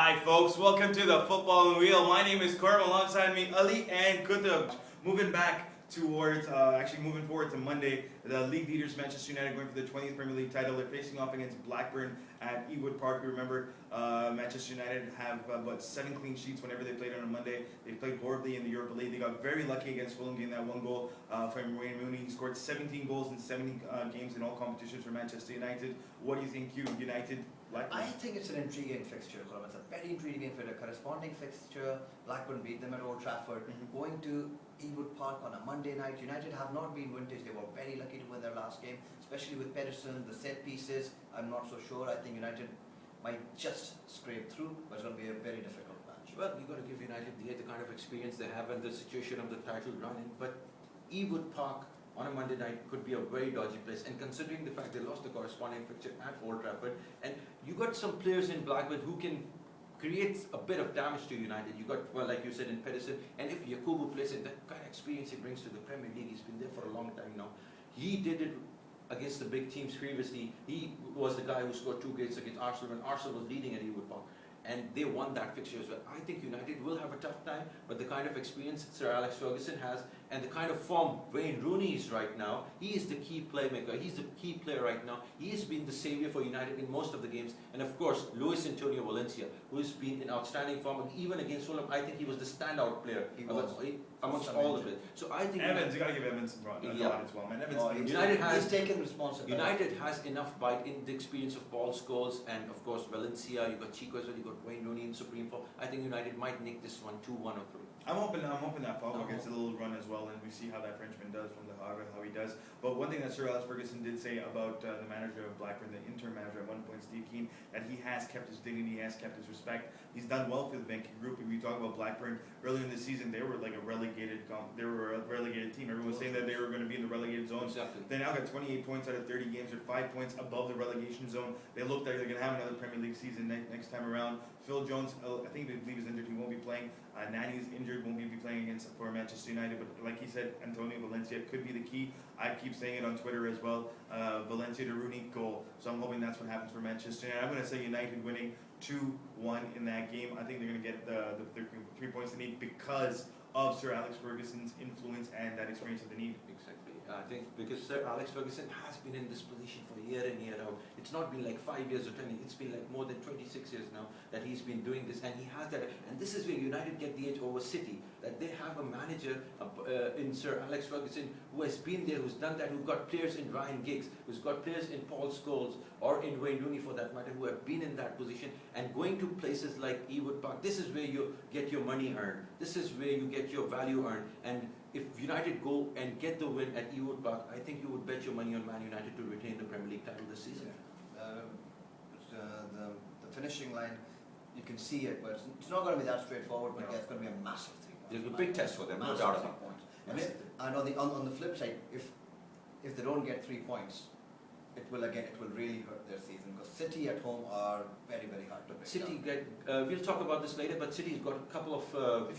Hi folks, welcome to the Football Wheel. My name is Khurram, alongside me Ali and Qutub. Moving back towards, moving forward to Monday, the league leaders Manchester United going for the 20th Premier League title. They're facing off against Blackburn at Ewood Park. Remember, Manchester United have about 7 clean sheets whenever they played on a Monday. They played horribly in the Europa League. They got very lucky against Fulham getting that one goal from Wayne Rooney. He scored 17 goals in 70 games in all competitions for Manchester United. What do you think, United? Blackburn? I think it's an intriguing fixture, Khurram. It's a very intriguing fixture. Corresponding fixture. Blackburn beat them at Old Trafford. Going to Ewood Park on a Monday night. United have not been vintage. They were very lucky to win their last game, especially with Pedersen, the set pieces. I'm not so sure. I think United might just scrape through, but it's going to be a very difficult match. Well, you've got to give United the kind of experience they have and the situation of the title running. But Ewood Park on a Monday night could be a very dodgy place, and considering the fact they lost the corresponding fixture at Old Trafford, and you got some players in Blackburn who can create a bit of damage to United. You got, well, like you said, in Pedersen, and if Yakubu plays it, that kind of experience he brings to the Premier League, he's been there for a long time now. He did it against the big teams previously. He was the guy who scored 2 goals against Arsenal when Arsenal was leading at Ewood Park, and they won that fixture as well. I think United will have a tough time, but the kind of experience Sir Alex Ferguson has and the kind of form Wayne Rooney is right now, he is the key playmaker. He's the key player right now. He has been the saviour for United in most of the games. And of course, Luis Antonio Valencia, who has been in outstanding form, and even against Fulham, I think he was the standout player amongst all of it. So I think Evans, you got to give Evans some nod as well, man. Evans, he's taken responsibility. United has enough bite in the experience of Paul Scholes, and of course Valencia. You got Chico as well. You got Wayne Rooney in supreme form. I think United might nick this one 2-1 or 3. I'm hoping that Pogba gets a little run as well, and we see how that Frenchman does from how he does. But one thing that Sir Alex Ferguson did say about the manager of Blackburn, the interim manager at one point, Steve Keane, that he has kept his dignity, he has kept his respect. He's done well for the Venky group. If you talk about Blackburn, earlier in the season, they were like a relegated team. Everyone was saying that they were going to be in the relegated zone. Exactly. They now got 28 points out of 30 games. They're 5 points above the relegation zone. They look like they're going to have another Premier League season next time around. Phil Jones, I think he's injured. He won't be playing. Nani's injured, won't be playing for Manchester United. But like he said, Antonio Valencia could be the key. I keep saying it on Twitter as well. Valencia to Rooney goal. So I'm hoping that's what happens for Manchester United. I'm going to say United winning 2-1 in that game. I think they're going to get the 3 points they need because of Sir Alex Ferguson's influence and that experience that they need. Exactly. I think because Sir Alex Ferguson has been in this position for year in, year out. It's not been like 5 years or 10 years. It's been like more than 26 years now that he's been doing this, and he has that. And this is where United get the edge over City, that they have a manager in Sir Alex Ferguson who has been there, who's done that, who's got players in Ryan Giggs, who's got players in Paul Scholes or in Wayne Rooney for that matter, who have been in that position and going to places like Ewood Park. This is where you get your money earned. This is where you get your value earned. And if United go and get the win at Ewood Park, I think you would bet your money on Man United to retain the Premier League title this season. The finishing line, you can see it, but it's not going to be that straightforward. But it's going to be a massive thing. There's a big test for them, no doubt about it. And on the flip side, if they don't get 3 points, it will really hurt their season, because City at home are very, very hard to break down. We'll talk about this later, but City's got a couple of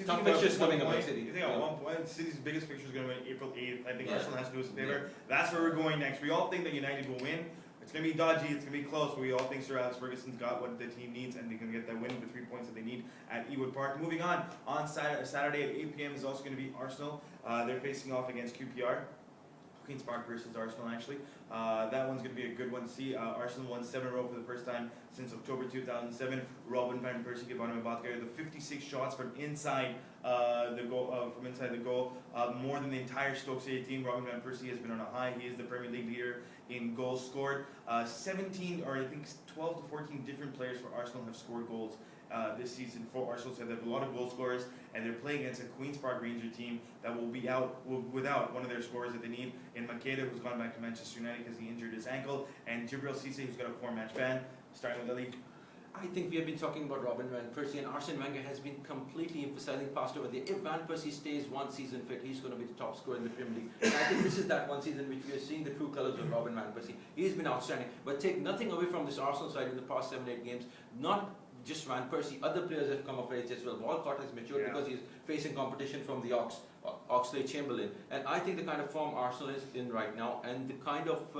tough fixtures coming up. City. You think at one point, City's biggest fixture is going to be April 8th. I think Arsenal has to do us a favor. Yeah. That's where we're going next. We all think that United will win. It's going to be dodgy, it's going to be close, but we all think Sir Alex Ferguson's got what the team needs, and they can get that win, the 3 points that they need at Ewood Park. Moving on Saturday at 8 p.m. is also going to be Arsenal. They're facing off against QPR. Queen's Park versus Arsenal, actually. That one's going to be a good one to see. Arsenal won 7 in a row for the first time since October 2007. Robin van Persie, Kevin Mbappe, the 56 shots from inside the goal, more than the entire Stoke City team. Robin van Persie has been on a high. He is the Premier League leader in goals scored. 17 or I think 12 to 14 different players for Arsenal have scored goals this season for Arsenal. So they have a lot of goal scorers, and they're playing against a Queen's Park Ranger team that will be without one of their scorers that they need in Makeda, who's gone back to Manchester United because he injured his ankle, and Jibril Cisse, who's got a 4-match ban. Starting with Ali. I think we have been talking about Robin van Persie, and Arsene Wenger has been completely emphasizing past over there. If Van Persie stays one season fit, he's going to be the top scorer in the Premier League. And I think this is that one season which we are seeing the true colours of Robin van Persie. He's been outstanding. But take nothing away from this Arsenal side in the past 7-8 games. Not just Van Persie, other players have come of age as well. Walcott has matured because he's facing competition from the Oxlade-Chamberlain. And I think the kind of form Arsenal is in right now, and the kind of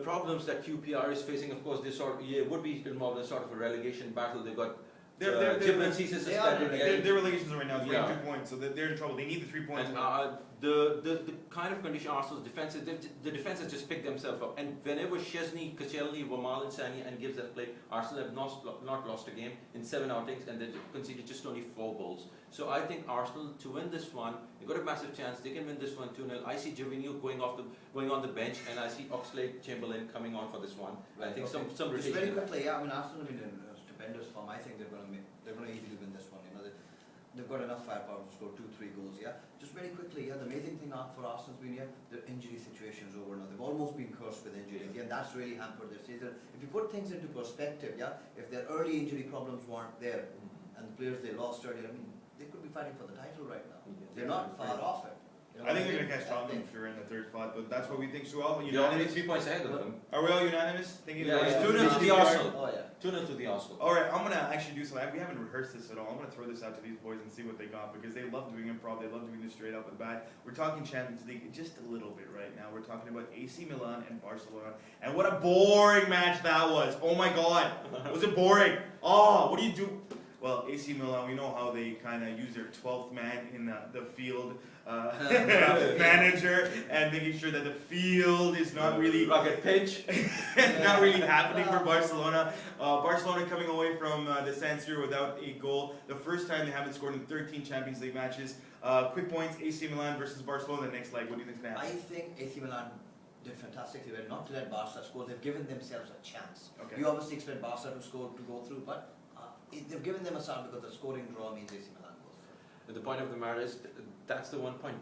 problems that QPR is facing, of course, they would be involved in sort of a relegation battle. They've got Gibran is suspended. Their relations right now is Yeah. 2 points, so they're in trouble. They need the 3 points. And the kind of condition Arsenal's defense, the defense has just picked themselves up. And whenever Szczesny, Koscielny, Wamal and Sani and Gibbs have played, Arsenal have not lost a game in 7 outings and they conceded just only 4 goals. So I think Arsenal, to win this one, they've got a massive chance. They can win this one 2-0. I see Gervinho going on the bench, and I see Oxlade-Chamberlain coming on for this one. I think some Just very rotation. quickly, yeah, I mean, Arsenal have been in stupendous form. I think they're going to easily win this one. You know, they've got enough firepower to score 2-3 goals. Yeah, just very quickly, yeah, the amazing thing for Arsenal's been here, their injury situation is over now. They've almost been cursed with injuries, and that's really hampered their season. If you put things into perspective, yeah, if their early injury problems weren't there, and the players they lost earlier, I mean, they could be fighting for the title right now. They're not far off it. You know I think what they're going to catch I Tottenham think- if you're in the 3rd spot, but that's what we think. So all They're only unanimous? 3 points ahead of them. Are we all unanimous? Thinking Yeah, about it's it? 2-0 to the Arsenal. Oh yeah. 2-0 to the Arsenal. All right, I'm gonna actually do something. We haven't rehearsed this at all. I'm gonna throw this out to these boys and see what they got because they love doing improv. They love doing this straight up and back. We're talking Champions League just a little bit right now. We're talking about AC Milan and Barcelona, and what a boring match that was. Oh my God, was it boring? Oh, what do you do? Well, AC Milan, we know how they kind of use their 12th man in the field manager and making sure that the field is not really Rugged pitch. not really happening for Barcelona. Barcelona coming away from the San Siro without a goal. The first time they haven't scored in 13 Champions League matches. Quick points, AC Milan versus Barcelona next leg. What do you think's going to I happen? think AC Milan did fantastic. They were not to let Barca score. They've given themselves a chance. Okay. You obviously expect Barca to score to go through, but they've given them a start because the scoring draw means AC Milan goes through. The point of the matter is, that's the one point.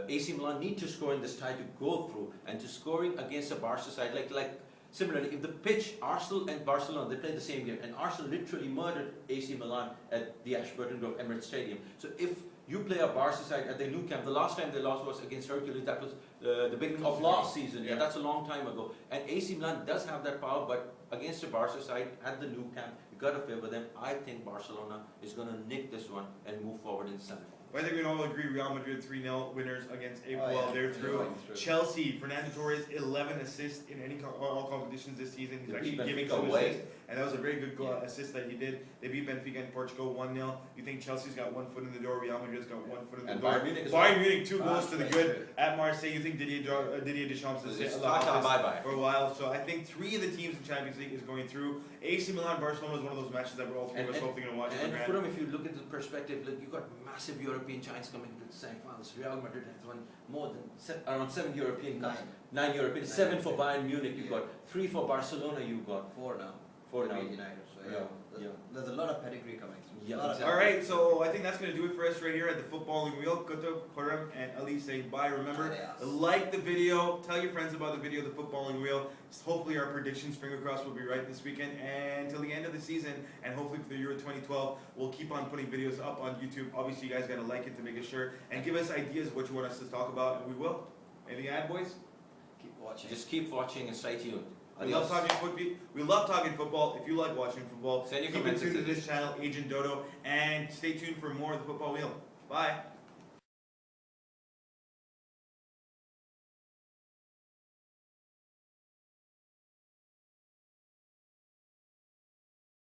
AC Milan need to score in this tie to go through, and to scoring against a Barca side like similarly, if the pitch, Arsenal and Barcelona, they played the same game, and Arsenal literally murdered AC Milan at the Ashburton Grove Emirates Stadium. So if you play a Barca side at the Nou Camp, the last time they lost was against Hercules. That was the beginning of last season. Yeah, that's a long time ago. And AC Milan does have that power, but against a Barca side at the Nou Camp, you got to favor them. I think Barcelona is going to nick this one and move forward in the semifinals. But I think we can all agree Real Madrid 3-0 winners against APOL. Oh, yeah. They're through. Going through. Chelsea, Fernando Torres, 11 assists in all competitions this season. He's They actually beat giving Benfica some away. assists. And that was a very good assist that he did. They beat Benfica in Portugal 1-0. You think Chelsea's got 1 foot in the door, Real Madrid's got 1 foot in the And door. Bayern Munich as Bayern well. Munich, 2 goals to the That's good right. at Marseille. You think Didier Deschamps is It's in the Tata, office bye-bye. for a while. So I think 3 of the teams in Champions League is going through. AC Milan, Barcelona is one of those matches that we're all 3 of us And- hopefully going to watch. And for Khurram, if you look at the perspective, look, you've got massive European giants coming to the semi-finals. Real Madrid has won more than around 7 European cups. 9 European, 7 for Bayern Munich. You've got 3 for Barcelona. You've got 4 now. 4 now. United. So Yeah, there's, yeah. there's a lot of pedigree coming through. Yeah, A lot of exactly. All right, so I think that's going to do it for us right here at the Footballing Wheel. Qutub, Khurram, and Ali say bye. Remember, Adios. like the video, tell your friends about the video, the Footballing Wheel. Hopefully our predictions, finger crossed, will be right this weekend. And until the end of the season, and hopefully for the Euro 2012, we'll keep on putting videos up on YouTube. Obviously, you guys got to like it to make it sure. And give us ideas of what you want us to talk about, and we will. Anything to add, boys? Keep watching. Just keep watching and stay tuned. We love talking football. We love talking football. If you like watching football, Send your keep it comments tuned to and this channel, Agent Dodo, and stay tuned for more of the Football Wheel. Bye.